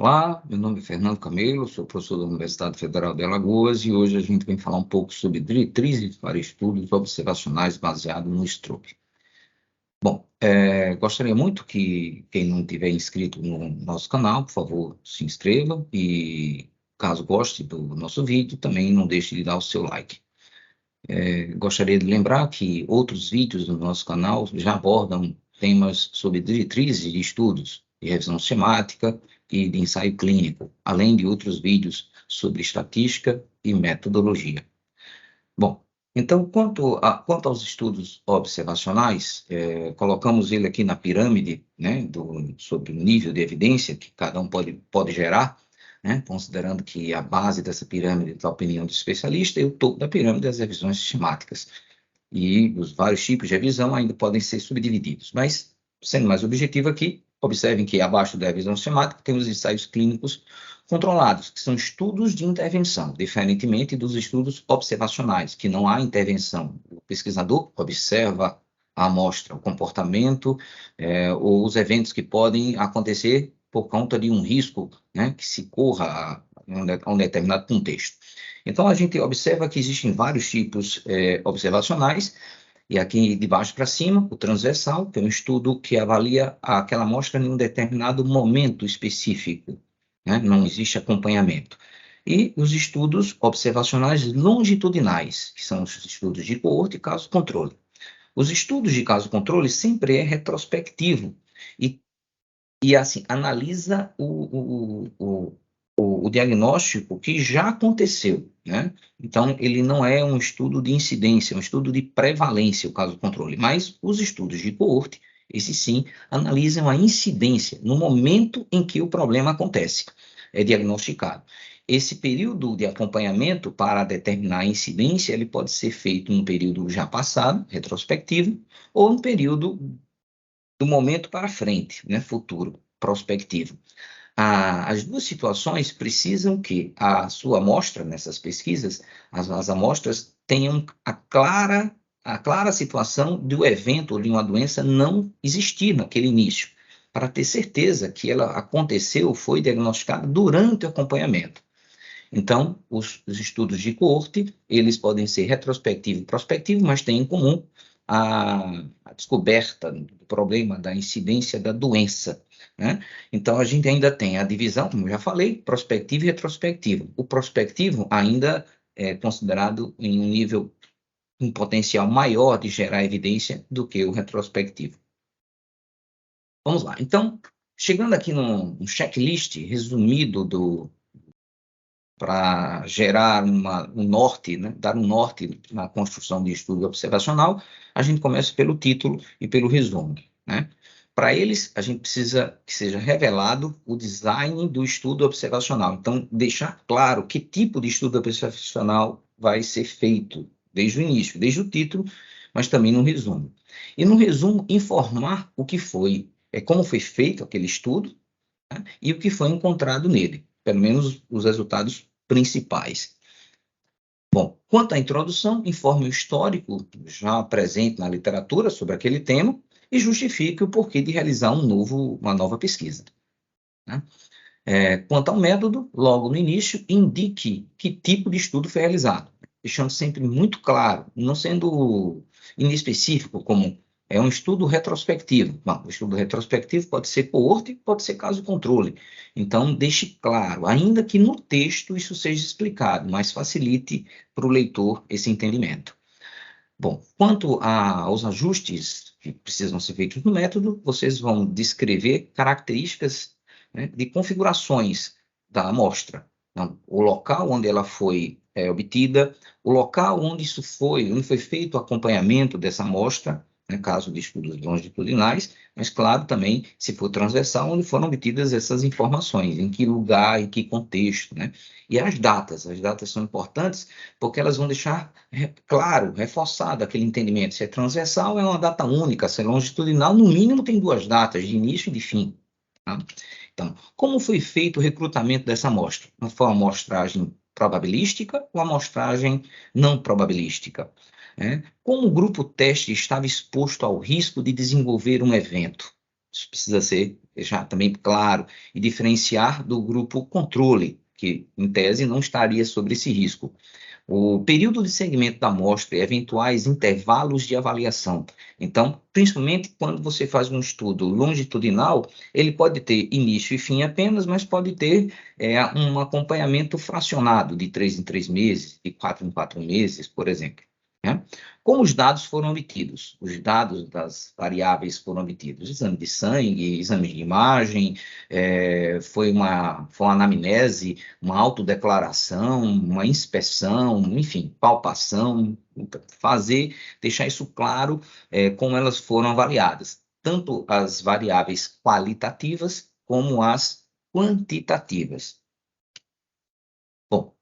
Olá, meu nome é Fernando Camelo, sou professor da Universidade Federal de Alagoas e hoje a gente vem falar um pouco sobre diretrizes para estudos observacionais baseados no STROP. Bom, gostaria muito que quem não tiver inscrito no nosso canal, por favor, se inscreva e, caso goste do nosso vídeo, também não deixe de dar o seu like. Gostaria de lembrar que outros vídeos do nosso canal já abordam temas sobre diretrizes de estudos, de revisão sistemática e de ensaio clínico, além de outros vídeos sobre estatística e metodologia. Bom, então, quanto aos estudos observacionais, colocamos ele aqui na pirâmide, né, sobre o nível de evidência que cada um pode gerar, né, considerando que a base dessa pirâmide está a opinião do especialista e o topo da pirâmide das revisões sistemáticas. E os vários tipos de revisão ainda podem ser subdivididos. Mas, sendo mais objetivo aqui, observem que abaixo da revisão sistemática temos ensaios clínicos controlados, que são estudos de intervenção, diferentemente dos estudos observacionais, que não há intervenção. O pesquisador observa a amostra, o comportamento ou os eventos que podem acontecer por conta de um risco, né, que se corra a um determinado contexto. Então, a gente observa que existem vários tipos observacionais, e aqui de baixo para cima, o transversal, que é um estudo que avalia aquela amostra em um determinado momento específico, né? Não existe acompanhamento. E os estudos observacionais longitudinais, que são os estudos de coorte e caso-controle. Os estudos de caso-controle sempre é retrospectivo e assim, analisa o diagnóstico que já aconteceu, né? Então, ele não é um estudo de incidência, é um estudo de prevalência, o caso-controle. Mas os estudos de coorte, esses sim, analisam a incidência no momento em que o problema acontece, é diagnosticado. Esse período de acompanhamento para determinar a incidência, ele pode ser feito num período já passado, retrospectivo, ou um período do momento para frente, né, futuro, prospectivo. As duas situações precisam que a sua amostra, nessas pesquisas, as amostras tenham a clara situação do evento ou de uma doença não existir naquele início, para ter certeza que ela aconteceu, foi diagnosticada durante o acompanhamento. Então, os estudos de coorte, eles podem ser retrospectivo e prospectivo, mas têm em comum a descoberta do problema, da incidência da doença, né? Então, a gente ainda tem a divisão, como eu já falei, prospectivo e retrospectivo. O prospectivo ainda é considerado em um nível, um potencial maior de gerar evidência do que o retrospectivo. Vamos lá. Então, chegando aqui num checklist resumido para gerar um norte, né, dar um norte na construção de estudo observacional, a gente começa pelo título e pelo resumo, né? Para eles, a gente precisa que seja revelado o design do estudo observacional. Então, deixar claro que tipo de estudo observacional vai ser feito desde o início, desde o título, mas também no resumo. E no resumo, informar o que foi, como foi feito aquele estudo, né, e o que foi encontrado nele, pelo menos os resultados principais. Bom, quanto à introdução, informe o histórico já presente na literatura sobre aquele tema e justifique o porquê de realizar uma nova pesquisa, né? Quanto ao método, logo no início, indique que tipo de estudo foi realizado, deixando sempre muito claro, não sendo inespecífico, como é um estudo retrospectivo. Bom, o estudo retrospectivo pode ser coorte, pode ser caso-controle. Então, deixe claro, ainda que no texto isso seja explicado, mas facilite para o leitor esse entendimento. Bom, quanto aos ajustes que precisam ser feitos no método, vocês vão descrever características, né, de configurações da amostra. Então, o local onde ela foi obtida, o local onde foi feito o acompanhamento dessa amostra, no caso de estudos longitudinais, mas, claro, também, se for transversal, onde foram obtidas essas informações, em que lugar, em que contexto, né? E as datas são importantes porque elas vão deixar claro, reforçado aquele entendimento. Se é transversal, é uma data única, se é longitudinal, no mínimo tem duas datas, de início e de fim, tá? Então, como foi feito o recrutamento dessa amostra? Foi uma amostragem probabilística ou amostragem não probabilística? Como o grupo teste estava exposto ao risco de desenvolver um evento? Isso precisa ser deixar também claro, e diferenciar do grupo controle, que, em tese, não estaria sobre esse risco. O período de segmento da amostra e eventuais intervalos de avaliação. Então, principalmente quando você faz um estudo longitudinal, ele pode ter início e fim apenas, mas pode ter um acompanhamento fracionado de 3 em 3 meses, de 4 em 4 meses, por exemplo. Né? Como os dados foram obtidos? Os dados das variáveis foram obtidos. Exame de sangue, exame de imagem, foi uma anamnese, uma autodeclaração, uma inspeção, enfim, palpação, deixar isso claro, como elas foram avaliadas, tanto as variáveis qualitativas como as quantitativas. Bom,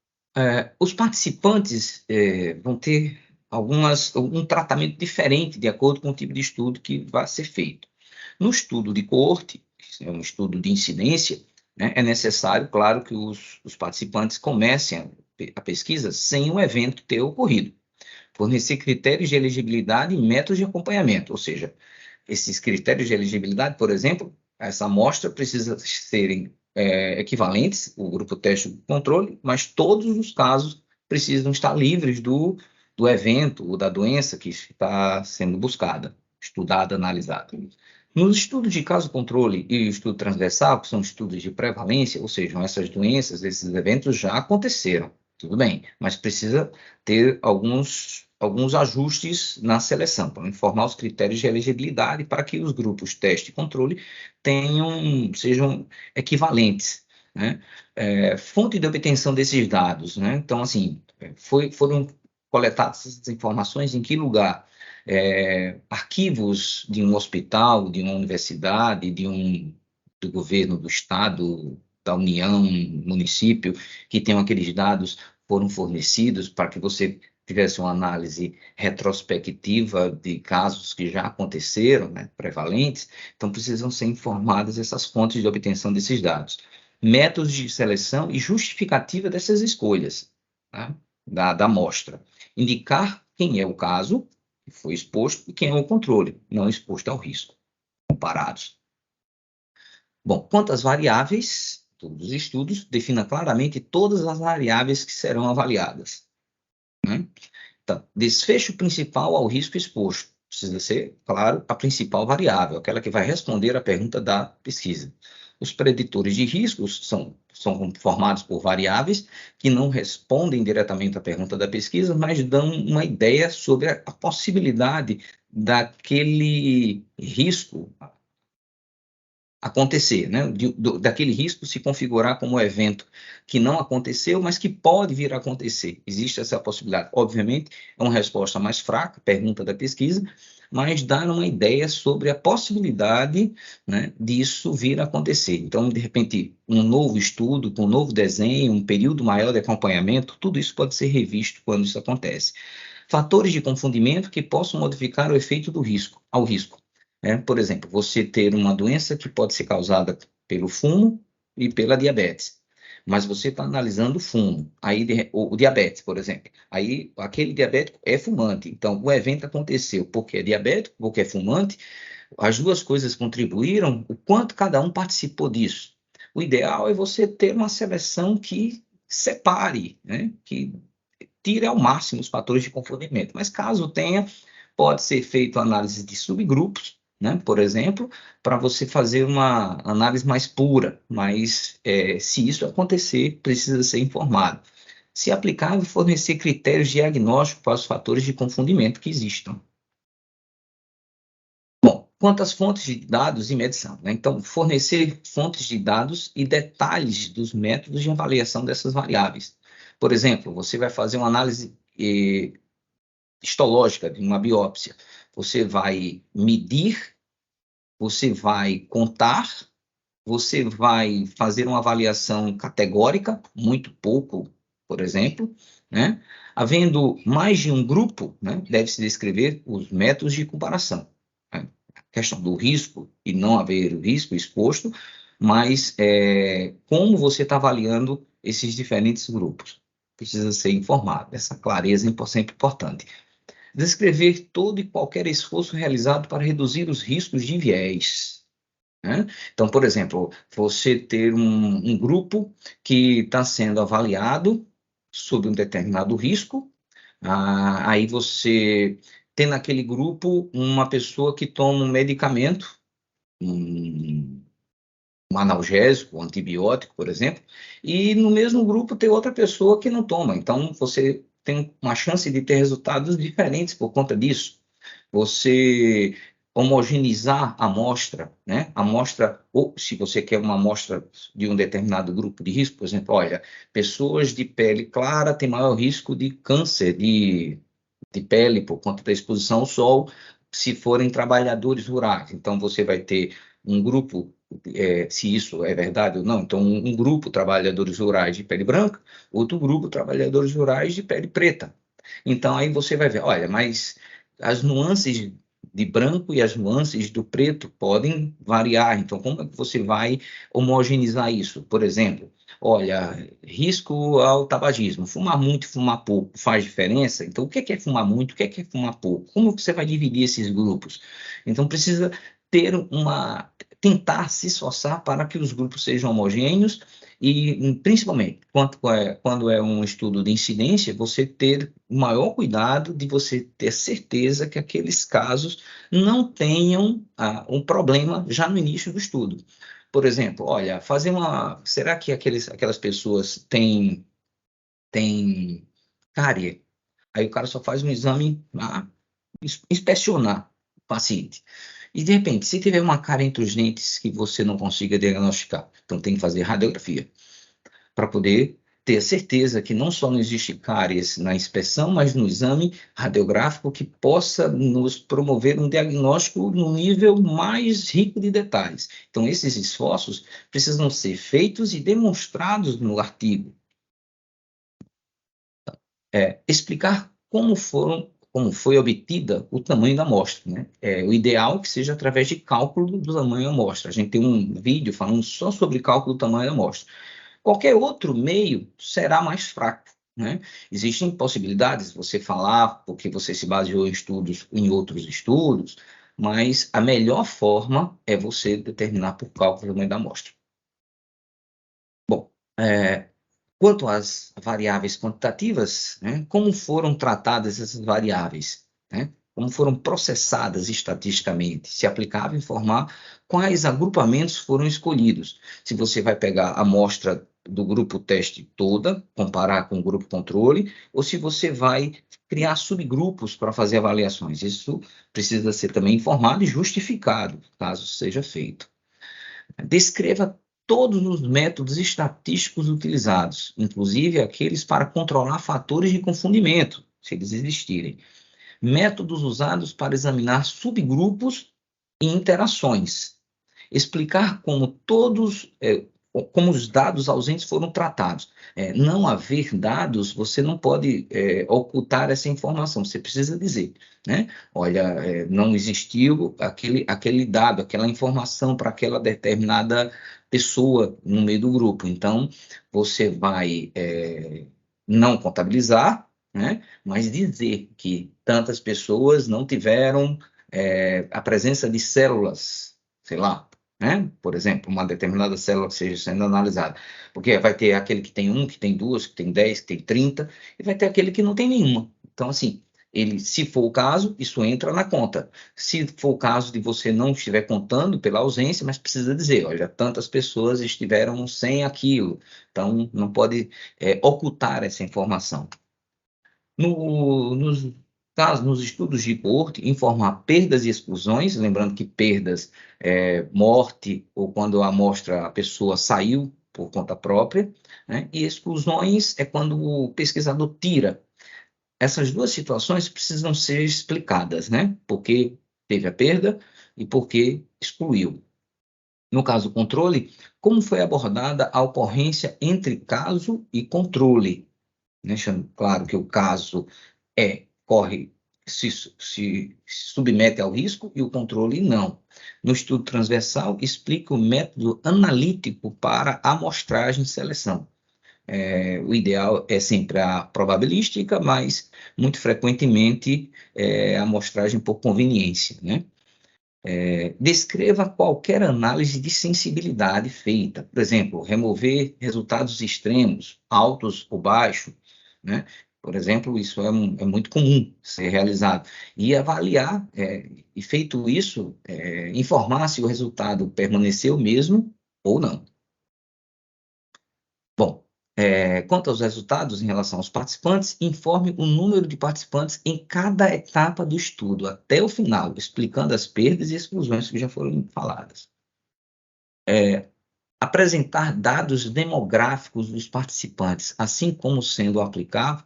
os participantes vão ter um tratamento diferente de acordo com o tipo de estudo que vai ser feito. No estudo de coorte, que é um estudo de incidência, né, é necessário, claro, que os participantes comecem a pesquisa sem o evento ter ocorrido. Fornecer critérios de elegibilidade e métodos de acompanhamento, ou seja, esses critérios de elegibilidade, por exemplo, essa amostra precisa serem equivalentes, o grupo teste e o controle, mas todos os casos precisam estar livres do evento ou da doença que está sendo buscada, estudada, analisada. Nos estudos de caso-controle e estudo transversal, que são estudos de prevalência, ou seja, essas doenças, esses eventos já aconteceram, tudo bem, mas precisa ter alguns ajustes na seleção, para informar os critérios de elegibilidade para que os grupos teste e controle sejam equivalentes. Né? Fonte de obtenção desses dados. Né? Então, assim, foram coletadas essas informações em que lugar? Arquivos de um hospital, de uma universidade, do governo do estado, da União, município, que tenham aqueles dados, foram fornecidos para que você tivesse uma análise retrospectiva de casos que já aconteceram, né, prevalentes. Então, precisam ser informadas essas fontes de obtenção desses dados. Métodos de seleção e justificativa dessas escolhas, tá, da amostra. Indicar quem é o caso que foi exposto e quem é o controle, não exposto ao risco, comparados. Bom, quanto às variáveis, todos os estudos definem claramente todas as variáveis que serão avaliadas. Né? Então, desfecho principal ao risco exposto. Precisa ser, claro, a principal variável, aquela que vai responder à pergunta da pesquisa. Os preditores de riscos são formados por variáveis que não respondem diretamente à pergunta da pesquisa, mas dão uma ideia sobre a possibilidade daquele risco acontecer, né? Daquele risco se configurar como um evento que não aconteceu, mas que pode vir a acontecer. Existe essa possibilidade. Obviamente, é uma resposta mais fraca, pergunta da pesquisa, mas dá uma ideia sobre a possibilidade, né, disso vir a acontecer. Então, de repente, um novo estudo, com um novo desenho, um período maior de acompanhamento, tudo isso pode ser revisto quando isso acontece. Fatores de confundimento que possam modificar o efeito ao risco. Por exemplo, você ter uma doença que pode ser causada pelo fumo e pela diabetes, mas você está analisando o fumo, aí o diabetes, por exemplo, aí aquele diabético é fumante, então o evento aconteceu porque é diabético, porque é fumante, as duas coisas contribuíram, o quanto cada um participou disso. O ideal é você ter uma seleção que separe, né, que tire ao máximo os fatores de confundimento, mas caso tenha, pode ser feita análise de subgrupos, né, por exemplo, para você fazer uma análise mais pura, mas se isso acontecer, precisa ser informado. Se aplicável, fornecer critérios diagnósticos para os fatores de confundimento que existam. Bom, quanto às fontes de dados e medição, né? Então, fornecer fontes de dados e detalhes dos métodos de avaliação dessas variáveis. Por exemplo, você vai fazer uma análise histológica de uma biópsia. Você vai medir, você vai contar, você vai fazer uma avaliação categórica, muito pouco, por exemplo, né? Havendo mais de um grupo, né, deve-se descrever os métodos de comparação. Né? A questão do risco e não haver risco exposto, mas como você está avaliando esses diferentes grupos. Precisa ser informado, essa clareza é sempre importante. Descrever todo e qualquer esforço realizado para reduzir os riscos de viés. né? Então, por exemplo, você ter um grupo que está sendo avaliado sob um determinado risco, aí você tem naquele grupo uma pessoa que toma um medicamento, um, um analgésico, um antibiótico, por exemplo, e no mesmo grupo tem outra pessoa que não toma. Então, você tem uma chance de ter resultados diferentes por conta disso. Você homogeneizar a amostra, né? A amostra, ou se você quer uma amostra de um determinado grupo de risco, por exemplo, olha, pessoas de pele clara têm maior risco de câncer de pele por conta da exposição ao sol, se forem trabalhadores rurais. Então, você vai ter um grupo, se isso é verdade ou não, então um grupo trabalhadores rurais de pele branca, outro grupo trabalhadores rurais de pele preta. Então, aí você vai ver, olha, mas as nuances de branco e as nuances do preto podem variar. Então, como é que você vai homogeneizar isso? Por exemplo, olha, risco ao tabagismo. Fumar muito e fumar pouco faz diferença? Então, o que é fumar muito? O que é fumar pouco? Como você vai dividir esses grupos? Então, precisa ter tentar se esforçar para que os grupos sejam homogêneos e, principalmente, quando é um estudo de incidência, você ter o maior cuidado de você ter certeza que aqueles casos não tenham um problema já no início do estudo. Por exemplo, olha, será que aquelas pessoas têm cárie? Aí o cara só faz um exame, inspecionar o paciente. E, de repente, se tiver uma cárie entre os dentes que você não consiga diagnosticar, então tem que fazer radiografia para poder ter certeza que não só não existe cáries na inspeção, mas no exame radiográfico que possa nos promover um diagnóstico no nível mais rico de detalhes. Então, esses esforços precisam ser feitos e demonstrados no artigo. Explicar como foi obtida o tamanho da amostra, né? O ideal é que seja através de cálculo do tamanho da amostra. A gente tem um vídeo falando só sobre cálculo do tamanho da amostra. Qualquer outro meio será mais fraco, né? Existem possibilidades de você falar, porque você se baseou em outros estudos, mas a melhor forma é você determinar por cálculo o tamanho da amostra. Bom, quanto às variáveis quantitativas, né, como foram tratadas essas variáveis, né? Como foram processadas estatisticamente, se aplicava informar quais agrupamentos foram escolhidos. Se você vai pegar a amostra do grupo teste toda, comparar com o grupo controle, ou se você vai criar subgrupos para fazer avaliações. Isso precisa ser também informado e justificado, caso seja feito. Descreva todos os métodos estatísticos utilizados, inclusive aqueles para controlar fatores de confundimento, se eles existirem. Métodos usados para examinar subgrupos e interações. Explicar como os dados ausentes foram tratados. Não haver dados, você não pode ocultar essa informação, você precisa dizer, né? Olha, não existiu aquele dado, aquela informação para aquela determinada pessoa no meio do grupo. Então, você vai não contabilizar, né? Mas dizer que tantas pessoas não tiveram a presença de células, sei lá, né? Por exemplo, uma determinada célula que seja sendo analisada. Porque vai ter aquele que tem que tem duas, que tem 10, que tem 30, e vai ter aquele que não tem nenhuma. Então, assim, se for o caso, isso entra na conta. Se for o caso de você não estiver contando pela ausência, mas precisa dizer, olha, tantas pessoas estiveram sem aquilo. Então, não pode ocultar essa informação. Nos estudos de coorte, informar perdas e exclusões, lembrando que perdas morte ou quando a pessoa saiu por conta própria, né? E exclusões é quando o pesquisador tira. Essas duas situações precisam ser explicadas, né? Por que teve a perda e por que excluiu. No caso controle, como foi abordada a ocorrência entre caso e controle, deixando claro que o caso se submete ao risco e o controle não. No estudo transversal, explica o método analítico para amostragem e seleção. O ideal é sempre a probabilística, mas muito frequentemente a amostragem por conveniência, né? Descreva qualquer análise de sensibilidade feita. Por exemplo, remover resultados extremos, altos ou baixos, né? Por exemplo, isso é muito comum ser realizado. E avaliar, e feito isso, informar se o resultado permaneceu o mesmo ou não. Bom, quanto aos resultados em relação aos participantes, informe o número de participantes em cada etapa do estudo, até o final, explicando as perdas e exclusões que já foram faladas. Apresentar dados demográficos dos participantes, assim como sendo aplicável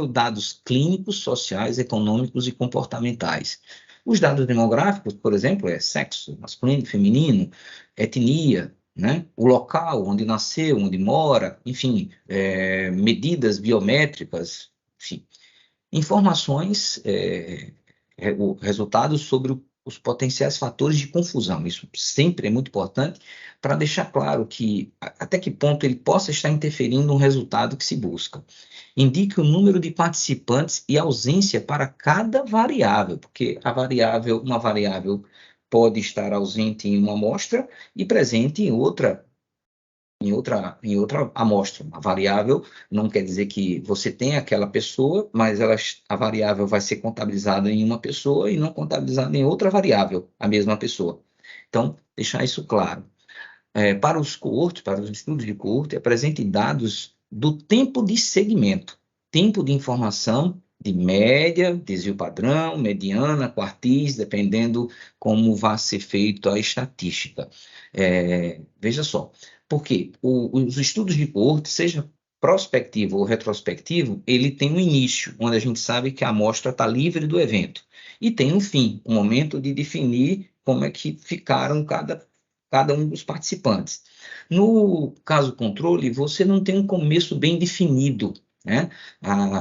dados clínicos, sociais, econômicos e comportamentais. Os dados demográficos, por exemplo, sexo, masculino, feminino, etnia, né? O local onde nasceu, onde mora, enfim, medidas biométricas, enfim, informações, resultados sobre os potenciais fatores de confusão. Isso sempre é muito importante para deixar claro que até que ponto ele possa estar interferindo no resultado que se busca. Indique o número de participantes e ausência para cada variável, porque uma variável pode estar ausente em uma amostra e presente em outra amostra. A variável não quer dizer que você tem aquela pessoa, mas a variável vai ser contabilizada em uma pessoa e não contabilizada em outra variável, a mesma pessoa. Então, deixar isso claro. Para os coortes, para os estudos de coorte, apresente dados do tempo de segmento, tempo de informação de média, desvio padrão, mediana, quartis, dependendo como vai ser feito a estatística. Veja só, porque os estudos de coorte, seja prospectivo ou retrospectivo, ele tem um início, onde a gente sabe que a amostra está livre do evento, e tem um fim, um momento de definir como é que ficaram cada um dos participantes. No caso controle, você não tem um começo bem definido, né?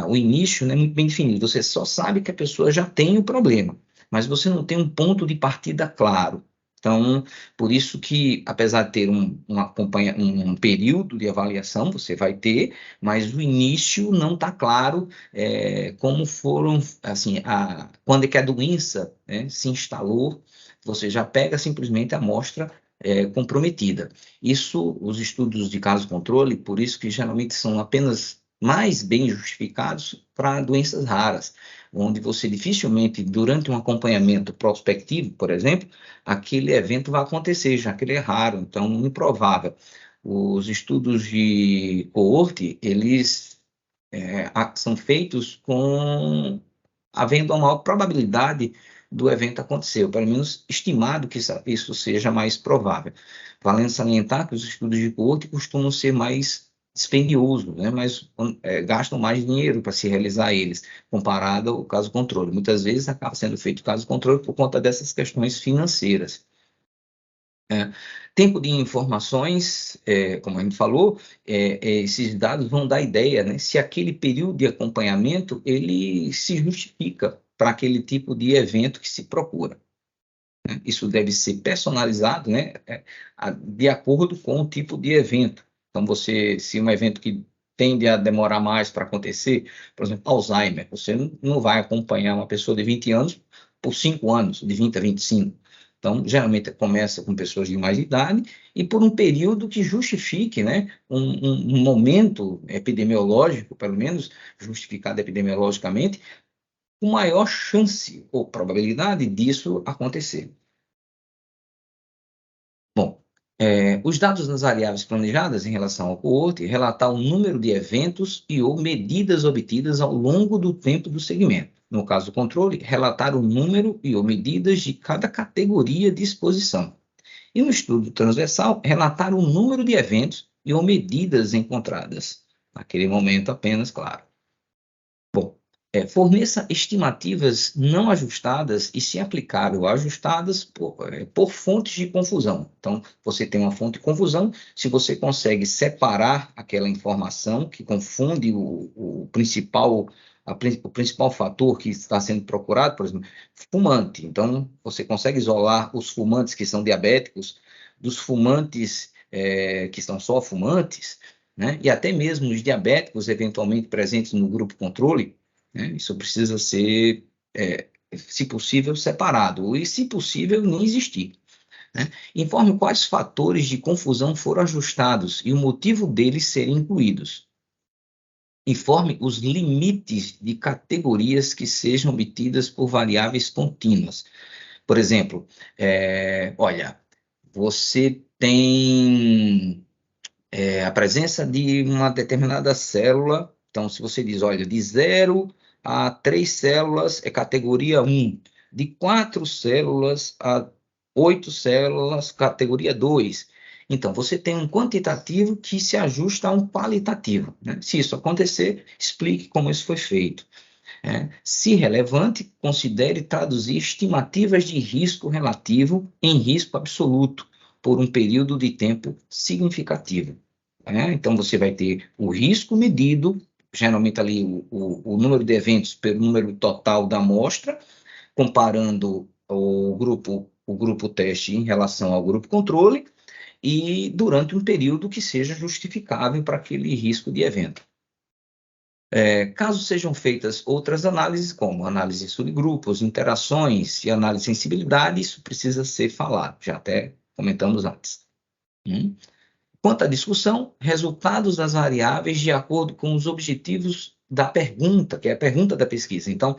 O início não é muito bem definido, você só sabe que a pessoa já tem o problema, mas você não tem um ponto de partida claro. Então, por isso que, apesar de ter um período de avaliação, você vai ter, mas o início não está claro como foram, assim, quando é que a doença, né, se instalou, você já pega simplesmente a amostra comprometida. Isso, os estudos de caso controle, por isso que geralmente são apenas mais bem justificados para doenças raras, onde você dificilmente, durante um acompanhamento prospectivo, por exemplo, aquele evento vai acontecer, já que ele é raro, então improvável. Os estudos de coorte, eles são feitos havendo uma maior probabilidade do evento acontecer, ou pelo menos estimado que isso seja mais provável. Valendo salientar que os estudos de coorte costumam ser mais dispendiosos, né? Gastam mais dinheiro para se realizar eles, comparado ao caso controle. Muitas vezes acaba sendo feito caso controle por conta dessas questões financeiras. Tempo de informações, como a gente falou, esses dados vão dar ideia, né, se aquele período de acompanhamento ele se justifica para aquele tipo de evento que se procura, né? Isso deve ser personalizado, né, de acordo com o tipo de evento. Então, se um evento que tende a demorar mais para acontecer, por exemplo, Alzheimer, você não vai acompanhar uma pessoa de 20 anos por 5 anos, de 20 a 25. Então, geralmente começa com pessoas de mais idade e por um período que justifique, né, um momento epidemiológico, pelo menos justificado epidemiologicamente, com maior chance ou probabilidade disso acontecer. Bom, os dados das variáveis planejadas em relação ao coorte relatar o número de eventos e ou medidas obtidas ao longo do tempo do segmento. No caso do controle, relatar o número e ou medidas de cada categoria de exposição. E no estudo transversal, relatar o número de eventos e ou medidas encontradas. Naquele momento apenas, claro. Bom, forneça estimativas não ajustadas e, se aplicável, ajustadas por fontes de confusão. Então, você tem uma fonte de confusão, se você consegue separar aquela informação que confunde o principal fator que está sendo procurado, por exemplo, fumante. Então, você consegue isolar os fumantes que são diabéticos dos fumantes que são só fumantes, né? E até mesmo os diabéticos eventualmente presentes no grupo controle, né? Isso precisa ser se possível, separado, e, se possível, nem existir. Né? Informe quais fatores de confusão foram ajustados e o motivo deles serem incluídos. Informe os limites de categorias que sejam obtidas por variáveis contínuas. Por exemplo, olha, você tem a presença de uma determinada célula. Então, se você diz, olha, de 0 a 3 células é categoria 1, de 4 células a 8 células, categoria 2. Então, você tem um quantitativo que se ajusta a um qualitativo. Né? Se isso acontecer, explique como isso foi feito. Se relevante, considere traduzir estimativas de risco relativo em risco absoluto por um período de tempo significativo. Então, você vai ter o risco medido, geralmente ali o número de eventos pelo número total da amostra, comparando o grupo teste em relação ao grupo controle, e durante um período que seja justificável para aquele risco de evento. Caso sejam feitas outras análises, como análise de subgrupos, interações e análise de sensibilidade, isso precisa ser falado, já até comentamos antes. Quanto à discussão, resultados das variáveis de acordo com os objetivos da pergunta, que é a pergunta da pesquisa. Então,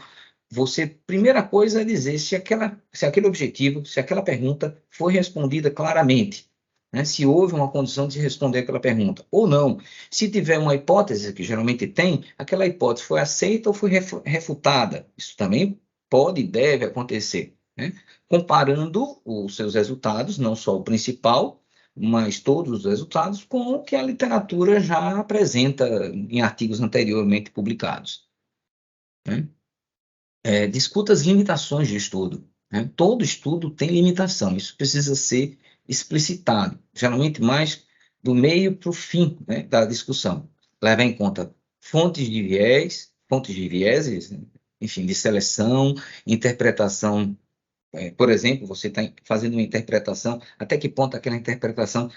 primeira coisa é dizer se aquele objetivo, se aquela pergunta foi respondida claramente. Né, se houve uma condição de responder aquela pergunta, ou não. Se tiver uma hipótese, que geralmente tem, aquela hipótese foi aceita ou foi refutada. Isso também pode e deve acontecer. Né? Comparando os seus resultados, não só o principal, mas todos os resultados, com o que a literatura já apresenta em artigos anteriormente publicados. Né? Discuta as limitações de estudo. Né? Todo estudo tem limitação, isso precisa ser explicitado, geralmente mais do meio para o fim, né, da discussão. Leva em conta fontes de vieses, enfim, de seleção, interpretação. Por exemplo, você está fazendo uma interpretação, até que ponto aquela interpretação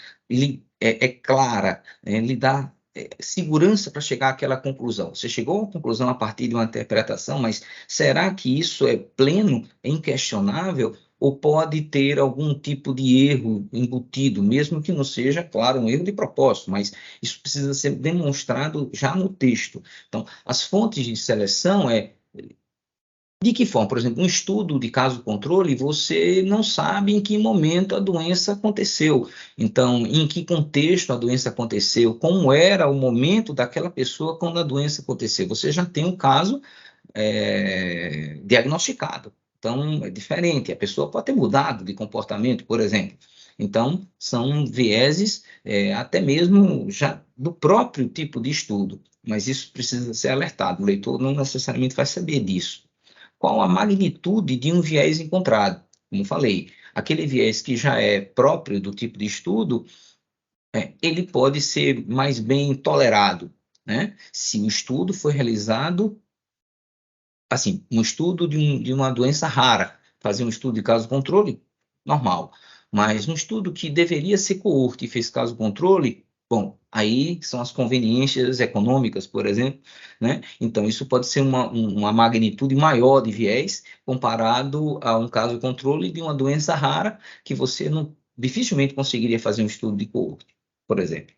é clara, lhe dá segurança para chegar àquela conclusão. Você chegou a uma conclusão a partir de uma interpretação, mas será que isso é pleno, é inquestionável, ou pode ter algum tipo de erro embutido, mesmo que não seja, claro, um erro de propósito, mas isso precisa ser demonstrado já no texto. Então, as fontes de seleção de que forma? Por exemplo, um estudo de caso-controle, você não sabe em que momento a doença aconteceu. Então, em que contexto a doença aconteceu, como era o momento daquela pessoa quando a doença aconteceu. Você já tem um caso diagnosticado. Então, é diferente. A pessoa pode ter mudado de comportamento, por exemplo. Então, são vieses até mesmo já do próprio tipo de estudo. Mas isso precisa ser alertado. O leitor não necessariamente vai saber disso. Qual a magnitude de um viés encontrado? Como falei, aquele viés que já é próprio do tipo de estudo, ele pode ser mais bem tolerado, né? Se o estudo foi realizado, assim, um estudo de uma doença rara, fazer um estudo de caso-controle, normal. Mas um estudo que deveria ser coorte e fez caso-controle, bom, aí são as conveniências econômicas, por exemplo, né? Então, isso pode ser uma magnitude maior de viés comparado a um caso-controle de uma doença rara que você dificilmente conseguiria fazer um estudo de coorte, por exemplo.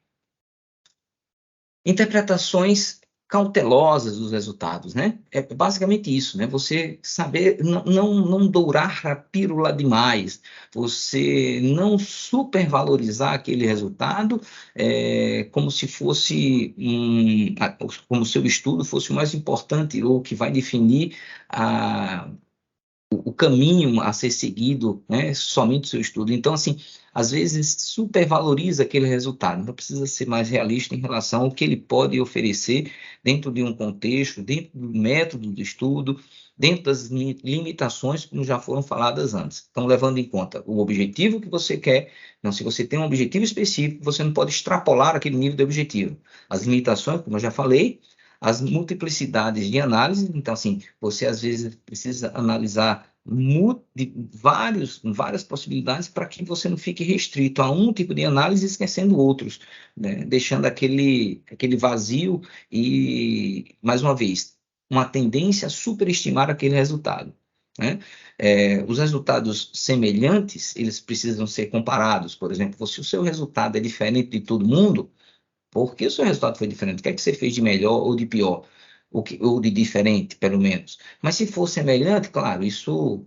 Interpretações cautelosas dos resultados, né? É basicamente isso, né? Você saber não dourar a pílula demais, você não supervalorizar aquele resultado como se fosse como se o estudo fosse o mais importante ou que vai definir o caminho a ser seguido, né, somente o seu estudo. Então, assim, às vezes supervaloriza aquele resultado. Então, precisa ser mais realista em relação ao que ele pode oferecer dentro de um contexto, dentro do método de estudo, dentro das limitações como já foram faladas antes. Então, levando em conta o objetivo que você quer. Então, se você tem um objetivo específico, você não pode extrapolar aquele nível de objetivo. As limitações, como eu já falei, as multiplicidades de análise. Então, assim, você às vezes precisa analisar várias possibilidades para que você não fique restrito a um tipo de análise e esquecendo outros, né? Deixando aquele vazio e, mais uma vez, uma tendência a superestimar aquele resultado. né? Os resultados semelhantes, eles precisam ser comparados. Por exemplo, se o seu resultado é diferente de todo mundo, por que o seu resultado foi diferente? O que é que você fez de melhor ou de pior? Ou de diferente, pelo menos. Mas se for semelhante, claro, isso,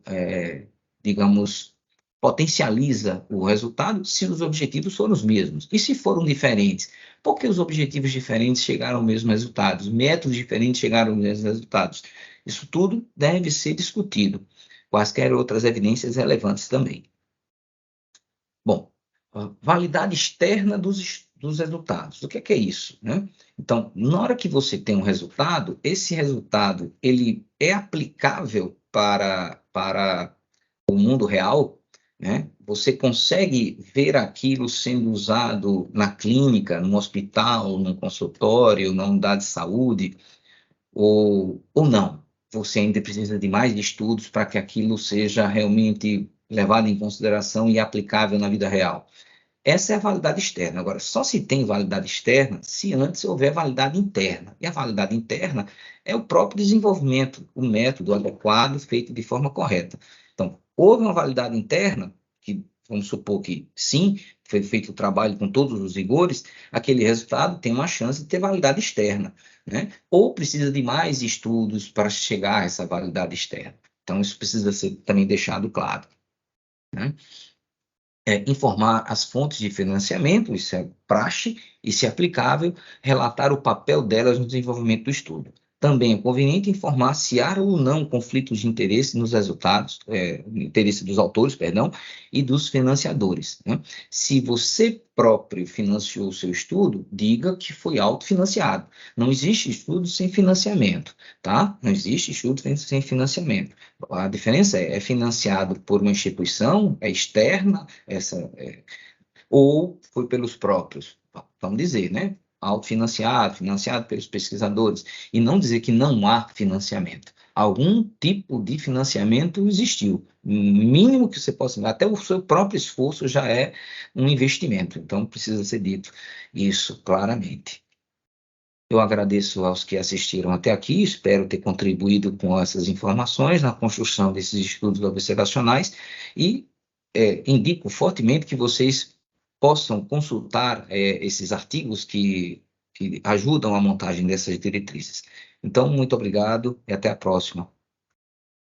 digamos, potencializa o resultado se os objetivos foram os mesmos. E se foram diferentes? Por que os objetivos diferentes chegaram ao mesmo resultado? Os métodos diferentes chegaram aos mesmos resultados? Isso tudo deve ser discutido. Quaisquer outras evidências relevantes também. Bom, a validade externa dos resultados. O que é isso, né? Então, na hora que você tem um resultado, esse resultado ele é aplicável para o mundo real, né? Você consegue ver aquilo sendo usado na clínica, no hospital, no consultório, na unidade de saúde, ou não? Você ainda precisa de mais estudos para que aquilo seja realmente levado em consideração e aplicável na vida real. Essa é a validade externa. Agora, só se tem validade externa se antes houver validade interna. E a validade interna é o próprio desenvolvimento, o método adequado, feito de forma correta. Então, houve uma validade interna, que vamos supor que sim, foi feito o trabalho com todos os rigores, aquele resultado tem uma chance de ter validade externa, né? Ou precisa de mais estudos para chegar a essa validade externa. Então, isso precisa ser também deixado claro, né? Informar as fontes de financiamento, isso é praxe, e, se aplicável, relatar o papel delas no desenvolvimento do estudo. Também é conveniente informar se há ou não conflitos de interesse nos resultados, interesse dos autores, perdão, e dos financiadores, né? Se você próprio financiou o seu estudo, diga que foi autofinanciado. Não existe estudo sem financiamento, tá? Não existe estudo sem financiamento. A diferença é financiado por uma instituição, é externa, ou foi pelos próprios, vamos dizer, né? Autofinanciado, financiado pelos pesquisadores, e não dizer que não há financiamento. Algum tipo de financiamento existiu, mínimo que você possa, até o seu próprio esforço já é um investimento, então precisa ser dito isso claramente. Eu agradeço aos que assistiram até aqui, espero ter contribuído com essas informações na construção desses estudos observacionais e indico fortemente que vocês possam consultar esses artigos que ajudam a montagem dessas diretrizes. Então, muito obrigado e até a próxima.